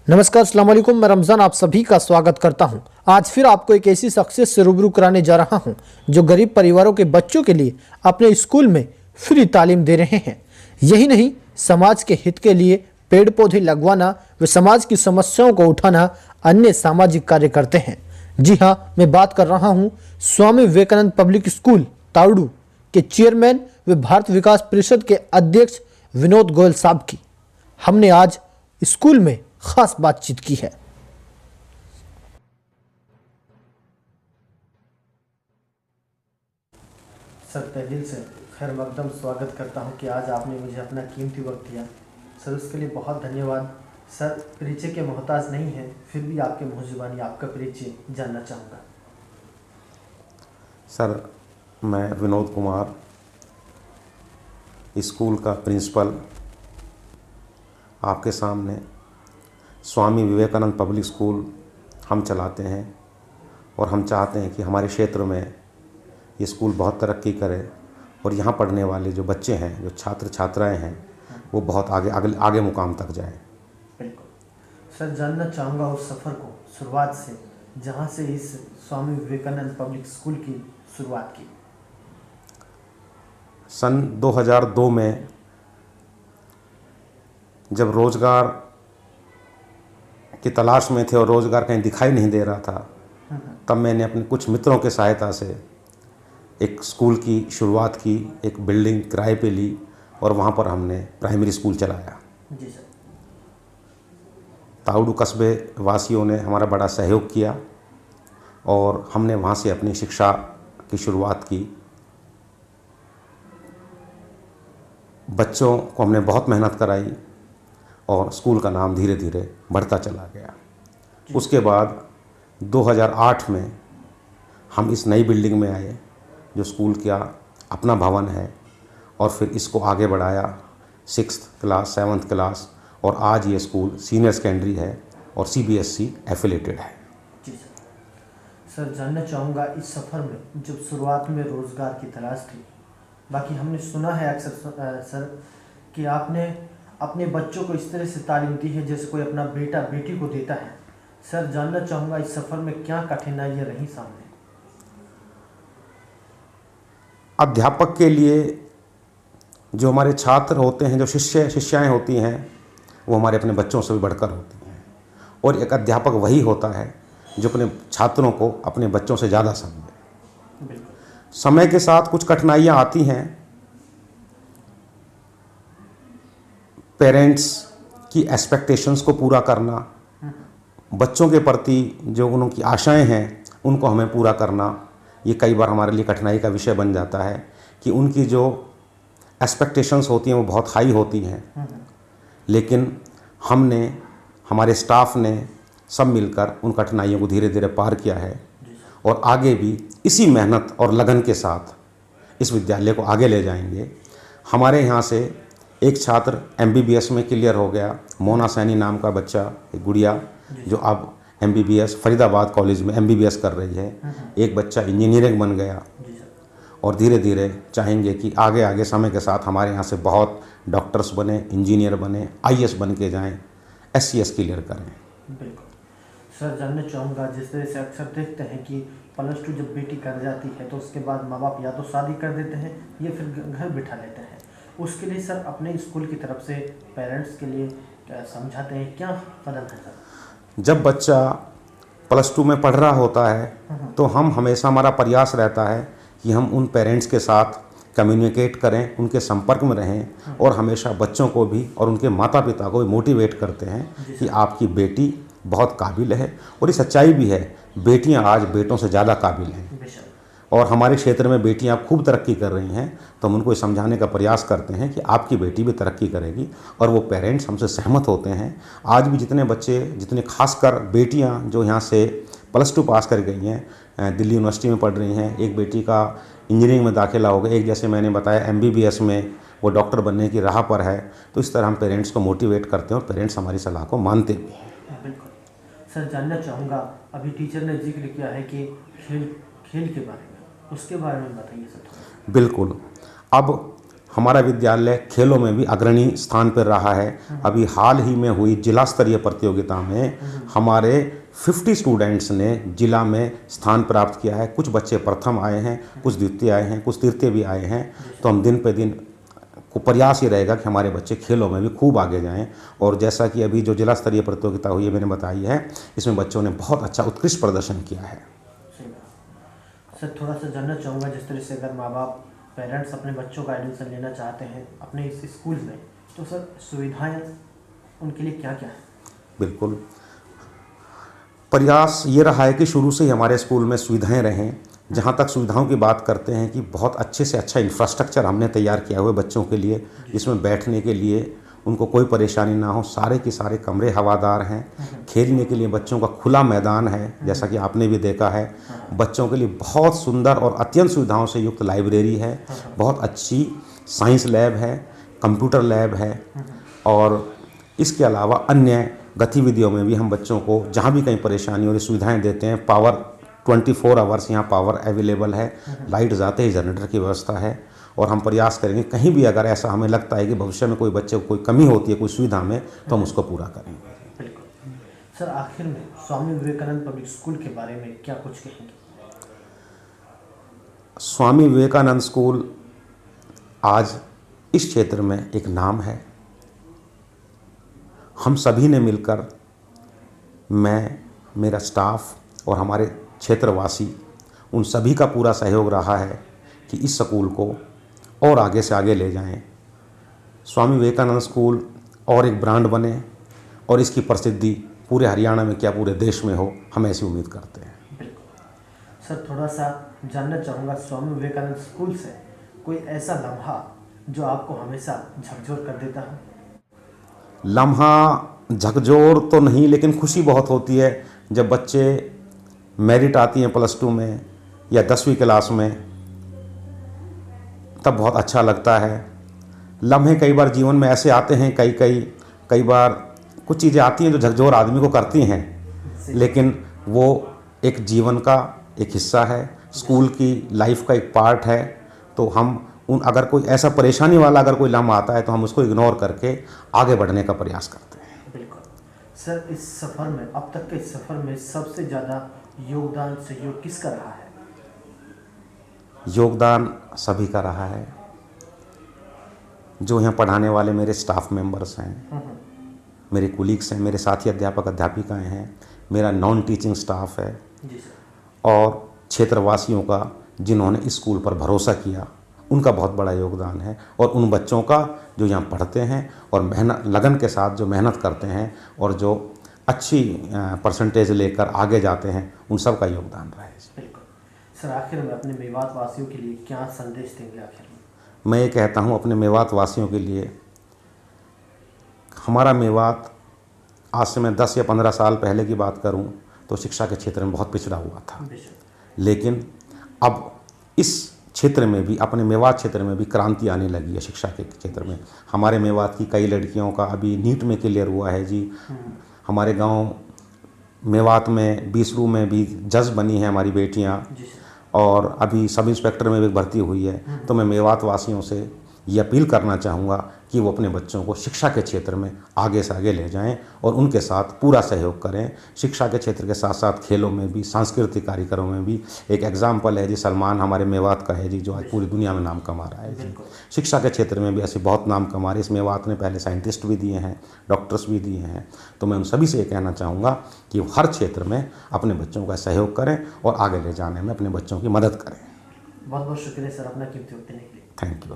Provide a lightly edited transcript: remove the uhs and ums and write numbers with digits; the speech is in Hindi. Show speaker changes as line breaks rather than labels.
नमस्कार, अस्सलाम वालेकुम। मैं रमज़ान आप सभी का स्वागत करता हूं। आज फिर आपको एक ऐसी शख्सियत से रूबरू कराने जा रहा हूं जो गरीब परिवारों के बच्चों के लिए अपने स्कूल में फ्री तालीम दे रहे हैं। यही नहीं, समाज के हित के लिए पेड़ पौधे लगवाना व समाज की समस्याओं को उठाना अन्य सामाजिक कार्य करते हैं। जी हाँ, मैं बात कर रहा हूँ स्वामी विवेकानंद पब्लिक स्कूल तावड़ू के चेयरमैन व भारत विकास परिषद के अध्यक्ष विनोद गोयल साहब की। हमने आज स्कूल में खास बातचीत की है। सर, तहे दिल से खैर मकदम स्वागत करता हूं कि आज आपने मुझे अपना कीमती वक्त दिया। सर, उसके लिए बहुत धन्यवाद। सर, परिचय के मोहताज नहीं है, फिर भी आपके मुँह जुबानी आपका परिचय जानना चाहूँगा।
सर, मैं विनोद कुमार, स्कूल का प्रिंसिपल, आपके सामने स्वामी विवेकानंद पब्लिक स्कूल हम चलाते हैं और हम चाहते हैं कि हमारे क्षेत्र में ये स्कूल बहुत तरक्की करे और यहाँ पढ़ने वाले जो बच्चे हैं, जो छात्र छात्राएं हैं, वो बहुत आगे मुकाम तक जाएं।
बिल्कुल सर, जानना चाहूँगा उस सफ़र को, शुरुआत से, जहाँ से इस स्वामी विवेकानंद पब्लिक स्कूल की शुरुआत की।
सन 2002 में जब रोज़गार की तलाश में थे और रोज़गार कहीं दिखाई नहीं दे रहा था, तब मैंने अपने कुछ मित्रों के सहायता से एक स्कूल की शुरुआत की, एक बिल्डिंग किराए पे ली और वहाँ पर हमने प्राइमरी स्कूल चलाया।
जी सर।
तावड़ू कस्बे वासियों ने हमारा बड़ा सहयोग किया और हमने वहाँ से अपनी शिक्षा की शुरुआत की। बच्चों को हमने बहुत मेहनत कराई और स्कूल का नाम धीरे धीरे बढ़ता चला गया। उसके बाद 2008 में हम इस नई बिल्डिंग में आए, जो स्कूल का अपना भवन है, और फिर इसको आगे बढ़ाया 6th क्लास 7th क्लास, और आज ये स्कूल सीनियर सेकेंडरी है और CBSE एफिलेटेड है।
जी सर। सर, जानना चाहूँगा इस सफ़र में जब शुरुआत में रोज़गार की तलाश थी, बाकी हमने सुना है अक्सर सर कि आपने अपने बच्चों को इस तरह से तालीम दी है जैसे कोई अपना बेटा बेटी को देता है। सर, जानना चाहूँगा इस सफ़र में क्या कठिनाइयाँ रही सामने?
अध्यापक के लिए जो हमारे छात्र होते हैं, जो शिष्याएँ होती हैं, वो हमारे अपने बच्चों से भी बढ़कर होती हैं, और एक अध्यापक वही होता है जो अपने छात्रों को अपने बच्चों से ज़्यादा समझे। समय के साथ कुछ कठिनाइयाँ आती हैं। पेरेंट्स की एक्सपेक्टेशंस को पूरा करना, बच्चों के प्रति जो उनकी आशाएं हैं उनको हमें पूरा करना, ये कई बार हमारे लिए कठिनाई का विषय बन जाता है कि उनकी जो एक्सपेक्टेशंस होती हैं वो बहुत हाई होती हैं। लेकिन हमारे स्टाफ ने सब मिलकर उन कठिनाइयों को धीरे धीरे पार किया है और आगे भी इसी मेहनत और लगन के साथ इस विद्यालय को आगे ले जाएंगे। हमारे यहाँ से एक छात्र MBBS में क्लियर हो गया, मोना सैनी नाम का बच्चा, एक गुड़िया, जो अब MBBS फरीदाबाद कॉलेज में MBBS कर रही है। एक बच्चा इंजीनियरिंग बन गया और धीरे धीरे चाहेंगे कि आगे आगे समय के साथ हमारे यहाँ से बहुत डॉक्टर्स बने, इंजीनियर बने, IAS बन के जाएँ, SCS क्लियर करें।
बिल्कुल सर, जानना चाहूँगा जिस तरह से अक्सर देखते हैं कि +2 जब बेटी कर जाती है तो उसके बाद माँ बाप या तो शादी कर देते हैं या फिर घर बिठा लेते हैं। उसके लिए सर अपने स्कूल की तरफ से पेरेंट्स के लिए क्या समझाते हैं, क्या कदम है सर?
जब बच्चा +2 में पढ़ रहा होता है तो हमेशा हमारा प्रयास रहता है कि हम उन पेरेंट्स के साथ कम्युनिकेट करें, उनके संपर्क में रहें, और हमेशा बच्चों को भी और उनके माता पिता को भी मोटिवेट करते हैं कि आपकी बेटी बहुत काबिल है। और ये सच्चाई भी है, बेटियां आज बेटों से ज़्यादा काबिल हैं और हमारे क्षेत्र में बेटियां खूब तरक्की कर रही हैं। तो हम उनको समझाने का प्रयास करते हैं कि आपकी बेटी भी तरक्की करेगी, और वो पेरेंट्स हमसे सहमत होते हैं। आज भी जितने खासकर बेटियां जो यहाँ से +2 पास कर गई हैं, दिल्ली यूनिवर्सिटी में पढ़ रही हैं, एक बेटी का इंजीनियरिंग में दाखिला हो गया, एक जैसे मैंने बताया MBBS में वो डॉक्टर बनने की राह पर है। तो इस तरह हम पेरेंट्स को मोटिवेट करते हैं और पेरेंट्स हमारी सलाह को मानते भी हैं।
बिल्कुल सर, जानना चाहूँगा अभी टीचर ने जिक्र किया है कि खेल के बारे में, उसके बारे में बताइए सर।
बिल्कुल। अब हमारा विद्यालय खेलों में भी अग्रणी स्थान पर रहा है। अभी हाल ही में हुई जिला स्तरीय प्रतियोगिता में हमारे 50 स्टूडेंट्स ने जिला में स्थान प्राप्त किया है। कुछ बच्चे प्रथम आए हैं, कुछ द्वितीय आए हैं, कुछ तृतीय भी आए हैं। तो हम दिन पे दिन को प्रयास ये रहेगा कि हमारे बच्चे खेलों में भी खूब आगे जाएं। और जैसा कि अभी जो जिला स्तरीय प्रतियोगिता हुई है मैंने बताई है, इसमें बच्चों ने बहुत अच्छा उत्कृष्ट प्रदर्शन किया है।
सर थोड़ा सा जानना चाहूँगा, जिस तरह से अगर माँ बाप पेरेंट्स अपने बच्चों का एडमिशन लेना चाहते हैं अपने इस स्कूल में, तो सर सुविधाएं उनके लिए क्या क्या है?
बिल्कुल, प्रयास ये रहा है कि शुरू से ही हमारे स्कूल में सुविधाएं रहें। जहाँ तक सुविधाओं की बात करते हैं कि बहुत अच्छे से अच्छा इंफ्रास्ट्रक्चर हमने तैयार किया हुआ है बच्चों के लिए, जिसमें बैठने के लिए उनको कोई परेशानी ना हो। सारे के सारे कमरे हवादार हैं। खेलने के लिए बच्चों का खुला मैदान है, जैसा कि आपने भी देखा है। बच्चों के लिए बहुत सुंदर और अत्यंत सुविधाओं से युक्त लाइब्रेरी है। बहुत अच्छी साइंस लैब है, कंप्यूटर लैब है। और इसके अलावा अन्य गतिविधियों में भी हम बच्चों को जहाँ भी कहीं परेशानी हो रही सुविधाएँ देते हैं। पावर 24 आवर्स यहाँ पावर अवेलेबल है। लाइट जाते ही जनरेटर की व्यवस्था है। और हम प्रयास करेंगे कहीं भी अगर ऐसा हमें लगता है कि भविष्य में कोई बच्चे को कोई कमी होती है कोई सुविधा में, तो हम उसको पूरा करेंगे।
बिल्कुल। सर आखिर में स्वामी विवेकानंद पब्लिक स्कूल के बारे में क्या कुछ कहेंगे?
स्वामी विवेकानंद स्कूल आज इस क्षेत्र में एक नाम है। हम सभी ने मिलकर, मैं, मेरा स्टाफ और हमारे क्षेत्रवासी, उन सभी का पूरा सहयोग रहा है कि इस स्कूल को और आगे से आगे ले जाएं। स्वामी विवेकानंद स्कूल और एक ब्रांड बने और इसकी प्रसिद्धि पूरे हरियाणा में क्या पूरे देश में हो, हम ऐसी उम्मीद करते हैं।
बिल्कुल। सर थोड़ा सा जानना चाहूँगा, स्वामी विवेकानंद स्कूल से कोई ऐसा लम्हा जो आपको हमेशा झकझोर कर देता हो?
लम्हा झकझोर तो नहीं, लेकिन खुशी बहुत होती है जब बच्चे मेरिट आती हैं +2 में या 10वीं क्लास में, तब बहुत अच्छा लगता है। लम्हे कई बार जीवन में ऐसे आते हैं, कई बार कुछ चीज़ें आती हैं जो झकझोर आदमी को करती हैं, लेकिन वो एक जीवन का एक हिस्सा है, स्कूल की लाइफ का एक पार्ट है। तो हम अगर कोई ऐसा परेशानी वाला अगर कोई लम्हा आता है तो हम उसको इग्नोर करके आगे बढ़ने का प्रयास करते हैं।
बिल्कुल। सर इस सफ़र में, अब तक के सफ़र में सबसे ज़्यादा योगदान सहयोग किसका रहा है?
योगदान सभी का रहा है। जो यहाँ पढ़ाने वाले मेरे स्टाफ मेंबर्स हैं, मेरे कुलीग्स हैं, मेरे साथी अध्यापक अध्यापिकाएं हैं, मेरा नॉन टीचिंग स्टाफ है,
जी सर।
और क्षेत्रवासियों का जिन्होंने इस स्कूल पर भरोसा किया, उनका बहुत बड़ा योगदान है। और उन बच्चों का जो यहाँ पढ़ते हैं और मेहनत लगन के साथ जो मेहनत करते हैं और जो अच्छी परसेंटेज लेकर आगे जाते हैं, उन सब का योगदान रहा है।
बिल्कुल। सर आखिर में अपने मेवात वासियों के लिए क्या संदेश देंगे आखिर में?
मैं ये कहता हूँ अपने मेवात वासियों के लिए, हमारा मेवात आज से मैं 10 या 15 साल पहले की बात करूँ तो शिक्षा के क्षेत्र में बहुत पिछड़ा हुआ था। लेकिन अब इस क्षेत्र में भी, अपने मेवात क्षेत्र में भी क्रांति आने लगी है शिक्षा के क्षेत्र में। हमारे मेवात की कई लड़कियों का अभी नीट में क्लियर हुआ है जी। हमारे गांव मेवात में बीसरू में भी जज बनी हैं हमारी बेटियां, और अभी सब इंस्पेक्टर में भी भर्ती हुई है। तो मैं मेवात वासियों से ये अपील करना चाहूँगा कि वो अपने बच्चों को शिक्षा के क्षेत्र में आगे से आगे ले जाएं और उनके साथ पूरा सहयोग करें। शिक्षा के क्षेत्र के साथ साथ खेलों में भी, सांस्कृतिक कार्यक्रमों में भी। एक एग्जाम्पल है जी, सलमान हमारे मेवात का है जी, जो आज पूरी दुनिया में नाम कमा रहा है जी। शिक्षा के क्षेत्र में भी ऐसे बहुत नाम कमा रहे। इस मेवात ने पहले साइंटिस्ट भी दिए हैं, डॉक्टर्स भी दिए हैं। तो मैं उन सभी से ये कहना चाहूँगा कि वो हर क्षेत्र में अपने बच्चों का सहयोग करें और आगे ले जाने में अपने बच्चों की मदद करें।
बहुत बहुत शुक्रिया सर अपना कीमती वक्त देने के लिए।
Thank you.